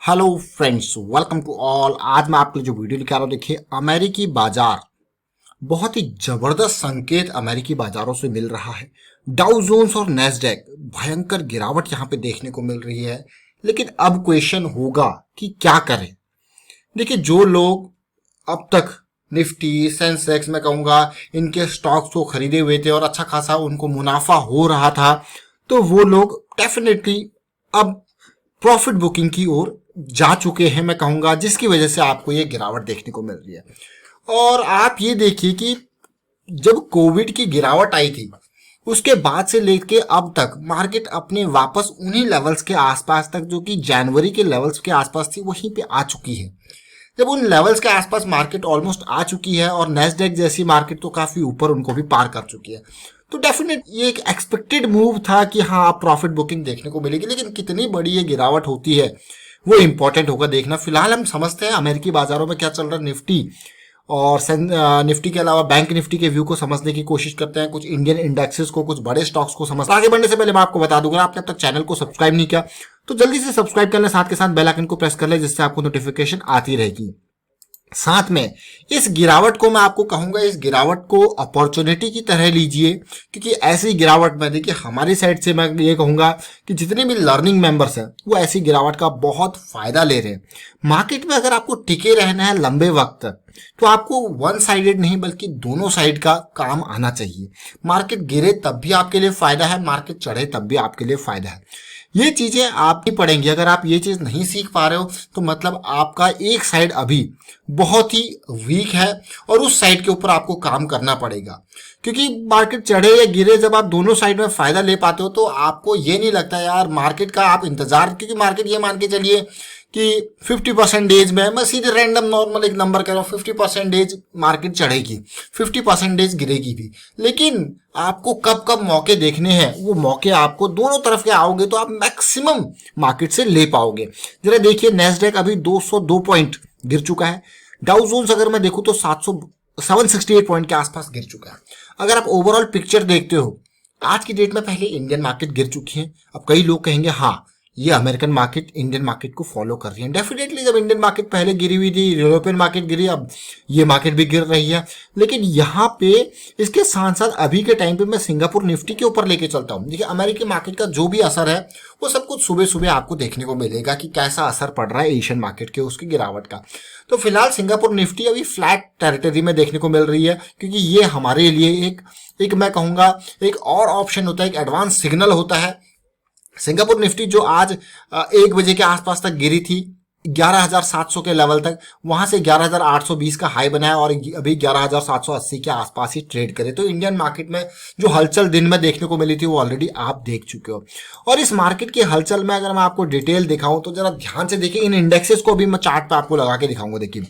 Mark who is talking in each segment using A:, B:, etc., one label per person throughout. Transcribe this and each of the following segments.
A: Hello friends, welcome to all. आज मैं आपके लिए जो वीडियो लेकर आ रहा हूँ, देखिए अमेरिकी बाजार बहुत ही जबरदस्त संकेत अमेरिकी बाजारों से मिल रहा है। डाउ जोन्स और नैस्डैक भयंकर गिरावट यहाँ पे देखने को मिल रही है। लेकिन अब क्वेश्चन होगा कि क्या करें। देखिए, जो लोग अब तक निफ्टी सेंसेक्स मैं कहूँगा इनके स्टॉक्स को खरीदे हुए थे और अच्छा खासा उनको मुनाफा हो रहा था, तो वो लोग डेफिनेटली अब प्रॉफिट बुकिंग की ओर जा चुके हैं मैं कहूंगा, जिसकी वजह से आपको ये गिरावट देखने को मिल रही है। और आप ये देखिए कि जब कोविड की गिरावट आई थी उसके बाद से लेके अब तक मार्केट अपने वापस उन्हीं लेवल्स के आसपास तक, जो कि जनवरी के लेवल्स के आसपास थी, वहीं पे आ चुकी है। जब उन लेवल्स के आसपास मार्केट ऑलमोस्ट आ चुकी है और नेस्डेक जैसी मार्केट तो काफी ऊपर उनको भी पार कर चुकी है, तो डेफिनेट ये एक एक्सपेक्टेड मूव था कि हाँ, आप प्रॉफिट बुकिंग देखने को मिलेगी। लेकिन कितनी बड़ी ये गिरावट होती है वो इंपॉर्टेंट होगा देखना। फिलहाल हम समझते हैं अमेरिकी बाजारों में क्या चल रहा है। निफ्टी और निफ्टी के अलावा बैंक निफ्टी के व्यू को समझने की कोशिश करते हैं, कुछ इंडियन इंडेक्सेस को, कुछ बड़े स्टॉक्स को समझते हैं। आगे बढ़ने से पहले मैं आपको बता दूंगा, आपने अब तक चैनल को सब्सक्राइब नहीं किया तो जल्दी से सब्सक्राइब कर लें, साथ के साथ बेल आइकन को प्रेस कर लें, जिससे आपको नोटिफिकेशन आती रहेगी। साथ में इस गिरावट को मैं आपको कहूंगा, इस गिरावट को अपॉर्चुनिटी की तरह लीजिए, क्योंकि ऐसी गिरावट में देखिए हमारी साइड से मैं ये कहूंगा कि जितने भी लर्निंग मेंबर्स हैं वो ऐसी गिरावट का बहुत फायदा ले रहे हैं। मार्केट में अगर आपको टिके रहना है लंबे वक्त तो आपको वन साइडेड नहीं बल्कि दोनों साइड का काम आना चाहिए। मार्केट गिरे तब भी आपके लिए फायदा है, मार्केट चढ़े तब भी आपके लिए फायदा है। ये चीजें आप ही पढ़ेंगी। अगर आप ये चीज नहीं सीख पा रहे हो तो मतलब आपका एक साइड अभी बहुत ही वीक है और उस साइड के ऊपर आपको काम करना पड़ेगा। क्योंकि मार्केट चढ़े या गिरे, जब आप दोनों साइड में फायदा ले पाते हो तो आपको ये नहीं लगता यार मार्केट का आप इंतजार, क्योंकि मार्केट ये मान के चलिए कि 50% में, मैं सीधे रैंडम नॉर्मल एक नंबर कह रहा हूँ, 50% मार्केट चढ़ेगी, 50% गिरेगी भी। लेकिन आपको कब कब मौके देखने हैं, वो मौके आपको दोनों तरफ के आओगे तो आप मैक्सिमम मार्केट से ले पाओगे। जरा देखिए, नेस्डेक अभी 202 पॉइंट गिर चुका है। डाउ जोन्स अगर मैं देखूं तो 768 पॉइंट के आसपास गिर चुका है। अगर आप ओवरऑल पिक्चर देखते हो, आज की डेट में पहले इंडियन मार्केट गिर चुकी है। अब कई लोग कहेंगे हाँ, ये अमेरिकन मार्केट इंडियन मार्केट को फॉलो कर रही है। डेफिनेटली जब इंडियन मार्केट पहले गिरी हुई थी, यूरोपियन मार्केट गिरी, अब ये मार्केट भी गिर रही है। लेकिन यहाँ पे इसके साथ साथ अभी के टाइम पे मैं सिंगापुर निफ्टी के ऊपर लेके चलता हूँ। देखिए, अमेरिकी मार्केट का जो भी असर है वो सब कुछ सुबह सुबह आपको देखने को मिलेगा कि कैसा असर पड़ रहा है एशियन मार्केट के, उसकी गिरावट का। तो फिलहाल सिंगापुर निफ्टी अभी फ्लैट टेरिटरी में देखने को मिल रही है, क्योंकि ये हमारे लिए एक मैं कहूंगा एक और ऑप्शन होता है, एक एडवांस सिग्नल होता है। सिंगापुर निफ्टी जो आज 1 बजे के आसपास तक गिरी थी 11,700 के लेवल तक, वहां से 11,820 का हाई बनाया और अभी 11,780 के आसपास ही ट्रेड करे। तो इंडियन मार्केट में जो हलचल दिन में देखने को मिली थी वो ऑलरेडी आप देख चुके हो। और इस मार्केट की हलचल में अगर मैं आपको डिटेल दिखाऊं तो जरा ध्यान से देखिए, इन इंडेक्सेस को भी मैं चार्ट पे आपको लगा के दिखाऊंगा। देखिए,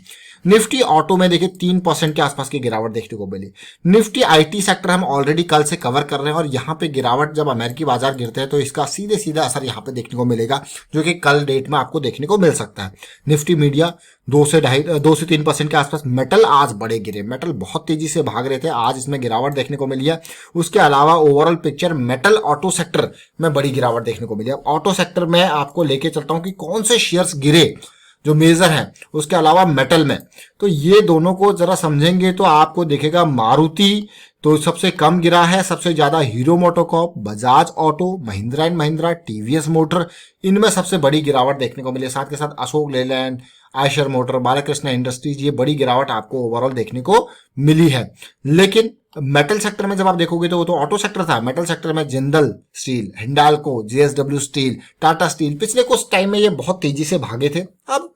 A: निफ्टी ऑटो में देखिए 3% के आसपास की गिरावट देखने को मिली। निफ्टी आईटी सेक्टर हम ऑलरेडी कल से कवर कर रहे हैं और यहाँ पे गिरावट, जब अमेरिकी बाजार गिरते हैं तो इसका सीधे सीधा असर यहाँ पे देखने को मिलेगा, जो कि कल डेट में आपको देखने को मिल सकता है। निफ्टी मीडिया 2 से 3% के आसपास। मेटल आज बड़े गिरे, मेटल बहुत तेजी से भाग रहे थे, आज इसमें गिरावट देखने को मिली है। उसके अलावा overall picture metal auto sector में बड़ी गिरावट देखने को मिली है। ऑटो सेक्टर में आपको लेके चलता हूं कि कौन से शेयर्स गिरे जो मेजर हैं, उसके अलावा मेटल में। तो ये दोनों को जरा समझेंगे तो आपको दिखेगा मारुति तो सबसे कम गिरा है, सबसे ज्यादा hero MotoCorp, Bajaj auto, Mahindra and Mahindra, TVS motor, इनमें सबसे बड़ी गिरावट देखने को मिली। साथ के साथ अशोक लेलैंड, आयशर मोटर, बालाकृष्ण इंडस्ट्रीज, ये बड़ी गिरावट आपको ओवरऑल देखने को मिली है। लेकिन मेटल सेक्टर में जब आप देखोगे तो वो तो ऑटो सेक्टर था, मेटल सेक्टर में Jindal steel, Hindalco, JSW steel, Tata steel पिछले कुछ टाइम में ये बहुत तेजी से भागे थे। अब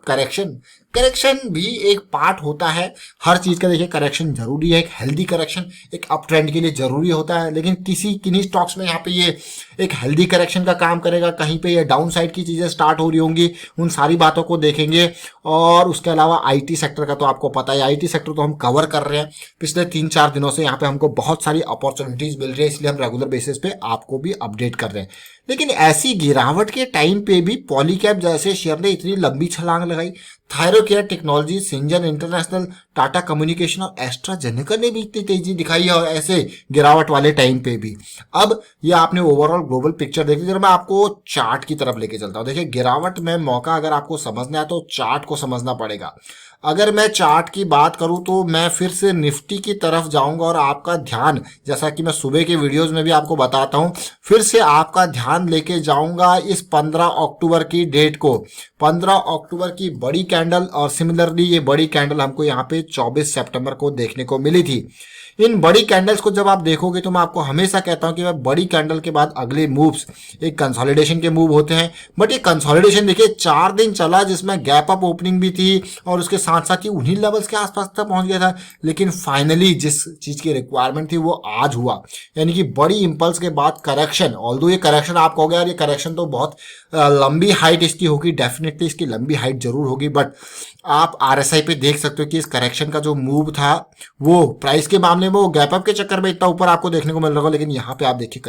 A: करेक्शन भी एक पार्ट होता है हर चीज का। देखिए, करेक्शन जरूरी है, एक हेल्दी करेक्शन एक अप ट्रेंड के लिए जरूरी होता है। लेकिन किन्हीं स्टॉक्स में यहाँ पे ये एक हेल्दी करेक्शन का काम करेगा, कहीं पे ये डाउन साइड की चीजें स्टार्ट हो रही होंगी, उन सारी बातों को देखेंगे। और उसके अलावा आईटी सेक्टर का तो आपको पता है, आईटी सेक्टर तो हम कवर कर रहे हैं पिछले 3-4 दिनों से। यहाँ पे हमको बहुत सारी अपॉर्चुनिटीज मिल रही है, इसलिए हम रेगुलर बेसिस पे आपको भी अपडेट कर रहे हैं। लेकिन ऐसी गिरावट के टाइम पे भी पॉलीकैब जैसे शेयर ने इतनी लंबी छलांग लगाई। Thyrocare technology, Syngene international, Tata communication और एस्ट्राजेनेका ने भी इतनी तेजी दिखाई है और ऐसे गिरावट वाले टाइम पे भी। अब ये आपने ओवरऑल ग्लोबल पिक्चर देखी, जरा मैं आपको चार्ट की तरफ लेके चलता हूँ। देखिए गिरावट में मौका अगर आपको समझना है तो चार्ट को समझना पड़ेगा। अगर मैं चार्ट की बात करूं तो मैं फिर से निफ्टी की तरफ जाऊंगा और आपका ध्यान, जैसा कि मैं सुबह के वीडियोस में भी आपको बताता हूं, फिर से आपका ध्यान लेके जाऊंगा इस 15 अक्टूबर की डेट को। 15 अक्टूबर की बड़ी कैंडल और सिमिलरली ये बड़ी कैंडल हमको यहाँ पे 24 सितंबर को देखने को मिली थी। इन बड़ी कैंडल्स को जब आप देखोगे तो मैं आपको हमेशा कहता हूं कि मैं बड़ी कैंडल के बाद अगले मूव्स एक कंसोलिडेशन के मूव होते हैं। बट ये कंसोलिडेशन देखिए 4 दिन चला, जिसमें गैप अप ओपनिंग भी थी और उसके साथ साथ ही उन्हीं लेवल्स के आसपास तक पहुंच गया था। लेकिन फाइनली जिस चीज की रिक्वायरमेंट थी वो आज हुआ, यानी कि बड़ी इंपल्स के बाद करेक्शन। ऑल्दो ये करेक्शन आप कहोगे यार ये करेक्शन तो बहुत लंबी हाइट इसकी होगी, डेफिनेटली इसकी लंबी हाइट जरूर होगी, बट आप आरएसआई पे देख सकते हो कि इस करेक्शन का जो मूव था वो प्राइस के मामले में वो गैप अप के चक्कर में इतना ऊपर आपको देखने को मिल रहा है। लेकिन यहाँ पे आप देखिए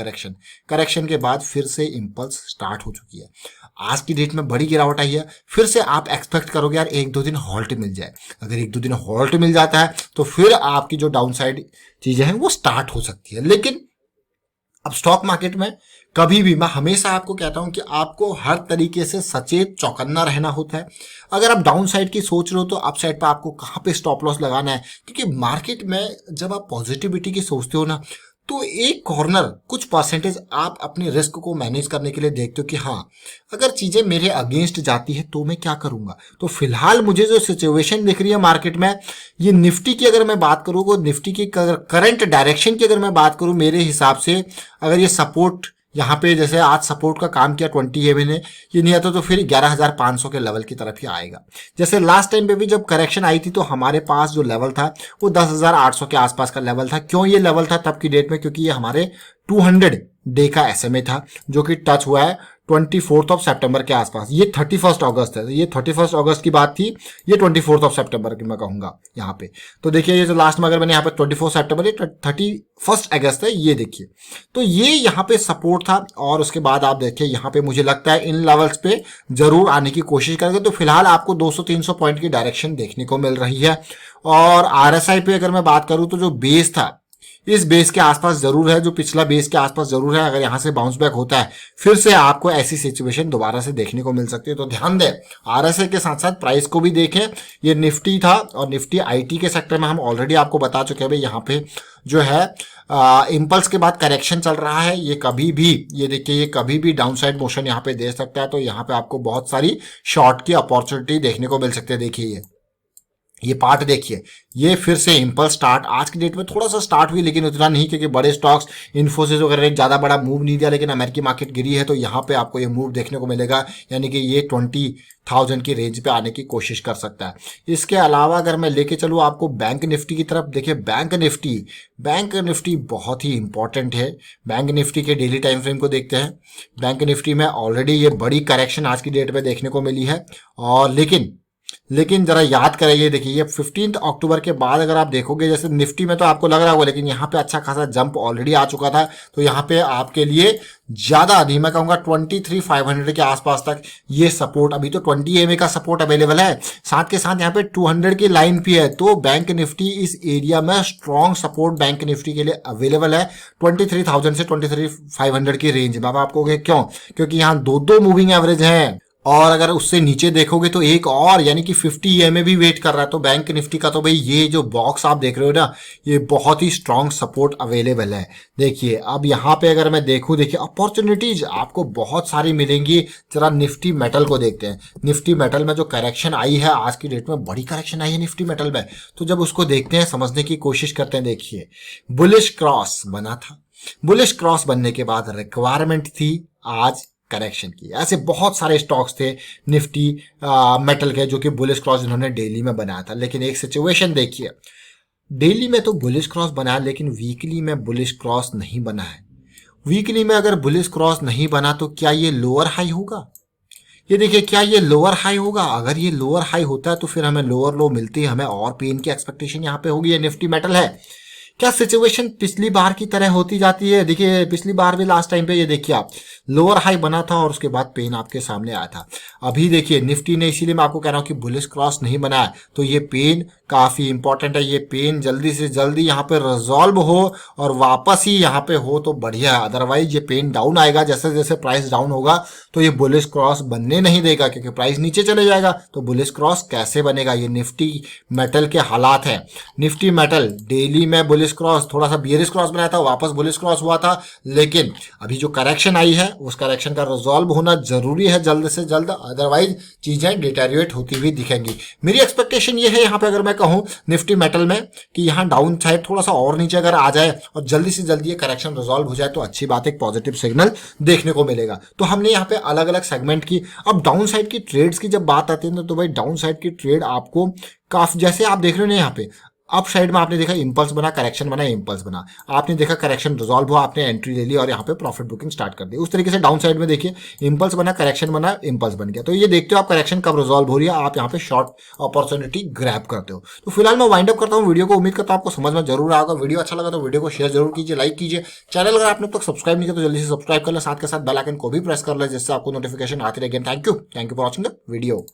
A: करेक्शन के बाद फिर से इंपल्स स्टार्ट हो चुकी है। आज की डेट में बड़ी गिरावट आई है, फिर से आप एक्सपेक्ट करोगे यार 1-2 दिन हॉल्ट मिल जाए। अगर 1-2 दिन हॉल्ट मिल जाता है तो फिर आपकी जो डाउन साइड चीजें हैं वो स्टार्ट हो सकती है। लेकिन अब स्टॉक मार्केट में कभी भी मैं हमेशा आपको कहता हूं कि आपको हर तरीके से सचेत चौकन्ना रहना होता है। अगर आप डाउन साइड की सोच रहे हो तो अप साइड पर आपको कहां पे स्टॉप लॉस लगाना है, क्योंकि मार्केट में जब आप पॉजिटिविटी की सोचते हो ना तो एक कॉर्नर कुछ परसेंटेज आप अपने रिस्क को मैनेज करने के लिए देखते हो कि हाँ अगर चीजें मेरे अगेंस्ट जाती है तो मैं क्या करूंगा। तो फिलहाल मुझे जो सिचुएशन दिख रही है मार्केट में, ये निफ्टी की अगर मैं बात करूँ तो निफ्टी की करंट डायरेक्शन की अगर मैं बात करूं, मेरे हिसाब से अगर ये सपोर्ट यहाँ पे जैसे आज सपोर्ट का काम किया 20 EMA ने, ये नहीं आता तो फिर 11,500 के लेवल की तरफ ही आएगा। जैसे लास्ट टाइम पे भी जब करेक्शन आई थी तो हमारे पास जो लेवल था वो 10,800 के आसपास का लेवल था। क्यों ये लेवल था तब की डेट में? क्योंकि ये हमारे 200 डे का SMA था जो कि टच हुआ है 24 सितंबर के आसपास। ये 31 अगस्त है, ये 31 अगस्त की बात थी, ये 24 सितंबर की मैं कहूंगा यहाँ पे। तो देखिए ये जो लास्ट में अगर मैंने यहाँ पे 24 सितंबर, ये 31 अगस्त है, ये देखिए। तो ये यहाँ पे सपोर्ट था और उसके बाद आप देखिए यहाँ पे मुझे लगता है इन लेवल्स पे जरूर आने की कोशिश करेंगे। तो फिलहाल आपको 200-300 पॉइंट की डायरेक्शन देखने को मिल रही है। और RSI पे अगर मैं बात करूं तो जो बेस था इस बेस के आसपास जरूर है, जो पिछला बेस के आसपास जरूर है। अगर यहां से बाउंस बैक होता है फिर से आपको ऐसी सिचुएशन दोबारा से देखने को मिल सकती है। तो ध्यान दें, RSI के साथ साथ प्राइस को भी देखें। ये निफ्टी था और निफ्टी IT के सेक्टर में हम ऑलरेडी आपको बता चुके हैं भाई यहाँ पे जो है इंपल्स के बाद करेक्शन चल रहा है। ये कभी भी, ये देखिए ये कभी भी डाउनसाइड मोशन यहाँ पे दे सकता है। तो यहाँ पे आपको बहुत सारी शॉर्ट की अपॉर्चुनिटी देखने को मिल सकती है। देखिए ये पार्ट देखिए, ये फिर से इंपल्स स्टार्ट आज की डेट में थोड़ा सा स्टार्ट हुई, लेकिन उतना नहीं क्योंकि बड़े स्टॉक्स इन्फोसिस वगैरह एक ज्यादा बड़ा मूव नहीं दिया। लेकिन अमेरिकी मार्केट गिरी है तो यहाँ पे आपको ये मूव देखने को मिलेगा, यानी कि ये 20,000 की रेंज पे आने की कोशिश कर सकता है। इसके अलावा अगर मैं लेके चलूँ आपको बैंक निफ्टी की तरफ, देखिए बैंक निफ्टी बहुत ही इंपॉर्टेंट है। बैंक निफ्टी के डेली टाइम फ्रेम को देखते हैं। बैंक निफ्टी में ऑलरेडी ये बड़ी करेक्शन आज की डेट में देखने को मिली है और लेकिन जरा याद करें, ये देखिए ये 15 अक्टूबर के बाद अगर आप देखोगे, जैसे निफ्टी में तो आपको लग रहा होगा लेकिन यहाँ पे अच्छा खासा जंप ऑलरेडी आ चुका था। तो यहाँ पे आपके लिए ज्यादा अधिक मैं कहूंगा 23,500 के आसपास तक ये सपोर्ट, अभी तो 20 EMA का सपोर्ट अवेलेबल है, साथ के साथ यहाँ पे 200 की लाइन भी है। तो बैंक निफ्टी इस एरिया में स्ट्रॉन्ग सपोर्ट बैंक निफ्टी के लिए अवेलेबल है 23,000 से 23,500 की रेंज में। अब आपको क्यों? क्योंकि यहाँ दो मूविंग एवरेज है और अगर उससे नीचे देखोगे तो एक और यानी कि 50 EMA भी वेट कर रहा है। तो बैंक निफ्टी का तो भाई ये जो बॉक्स आप देख रहे हो ना, ये बहुत ही स्ट्रांग सपोर्ट अवेलेबल है। देखिए अब यहाँ पे अगर मैं देखूं, देखिए अपॉर्चुनिटीज आपको बहुत सारी मिलेंगी। जरा निफ्टी मेटल को देखते हैं। निफ्टी मेटल में जो करेक्शन आई है आज की डेट में, बड़ी करेक्शन आई है निफ्टी मेटल में, तो जब उसको देखते हैं समझने की कोशिश करते हैं। देखिए बुलिश क्रॉस बना था, बुलिश क्रॉस बनने के बाद रिक्वायरमेंट थी आज करेक्शन की। ऐसे बहुत सारे स्टॉक्स थे निफ्टी मेटल के जो कि बुलिश क्रॉस इन्होंने डेली में बनाया था। लेकिन एक सिचुएशन देखिए, डेली में तो बुलिश क्रॉस बनाया लेकिन वीकली में बुलिश क्रॉस नहीं बना है। वीकली में अगर बुलिश क्रॉस नहीं बना तो क्या ये लोअर हाई होगा? ये देखिए क्या ये लोअर हाई होगा? अगर ये लोअर हाई होता है तो फिर हमें लोअर लो मिलती है, हमें और पेन की एक्सपेक्टेशन यहाँ पे होगी। ये निफ्टी मेटल है, क्या सिचुएशन पिछली बार की तरह होती जाती है? देखिए पिछली बार भी लास्ट टाइम पे ये देखिए आप लोअर हाई बना था और उसके बाद पेन आपके सामने आया था। अभी देखिए निफ्टी ने, इसीलिए मैं आपको कह रहा हूं कि बुलिश क्रॉस नहीं बनाया, तो ये पेन काफी इंपॉर्टेंट है। ये पेन जल्दी से जल्दी यहाँ पे रिजॉल्व हो और वापस ही यहाँ पे हो तो बढ़िया है, अदरवाइज ये पेन डाउन आएगा। जैसे जैसे प्राइस डाउन होगा तो ये बुलिश क्रॉस बनने नहीं देगा, क्योंकि प्राइस नीचे चले जाएगा तो बुलिश क्रॉस कैसे बनेगा? ये निफ्टी मेटल के हालात है। निफ्टी मेटल डेली में बुलिश क्रॉस, थोड़ा सा बियरिश क्रॉस बनाया था, वापस बुलिश क्रॉस हुआ था, लेकिन अभी जो करेक्शन आई है उस करेक्शन का रिजॉल्व होना जरूरी है जल्द से जल्द, अदरवाइज चीजें डिटेरियोरेट होती हुई दिखेंगी। मेरी एक्सपेक्टेशन ये है यहाँ पे, अगर मैं कहूँ निफ्टी मेटल में, कि यहाँ डाउन साइड थोड़ा सा और नीचे अगर आ जाए और जल्दी से जल्दी ये करेक्शन रिजॉल्व हो जाए तो अच्छी बात है, एक पॉजिटिव सिग्नल देखने को मिलेगा। तो हमने यहाँ पे अलग अलग सेगमेंट की। अब डाउन साइड की ट्रेड्स की जब बात आती है ना, तो भाई डाउन साइड की ट्रेड आपको काफी, जैसे आप देख रहे हो ना यहाँ पे अप साइड में आपने देखा इंपल्स बना, करेक्शन बना, इंपल्स बना, आपने देखा करेक्शन रिजॉल्व हुआ, आपने एंट्री ले ली और यहाँ पे प्रॉफिट बुकिंग स्टार्ट कर दी। उस तरीके से डाउन साइड में देखिए इंपल्स बना, करेक्शन बना, इंपल्स बन गया। तो ये देखते हो आप करेक्शन कब रिजॉल्व हो रही है, आप यहाँ पे शॉर्ट अपॉर्चुनिटी ग्रैब करते हो। तो फिलहाल मैं वाइंड अप करता हूँ वीडियो को। उम्मीद करता हूँ आपको समझ में जरूर आएगा। वीडियो अच्छा लगा तो वीडियो को शेयर जरूर कीजिए, लाइक कीजिए। चैनल अगर आपने अब तक सब्सक्राइब नहीं किया तो जल्दी से सब्सक्राइब कर ले, साथ के साथ बेल आइकन को भी प्रेस कर ले, जिससे आपको नोटिफिकेशन आती रहेगी। Thank you for watching the video.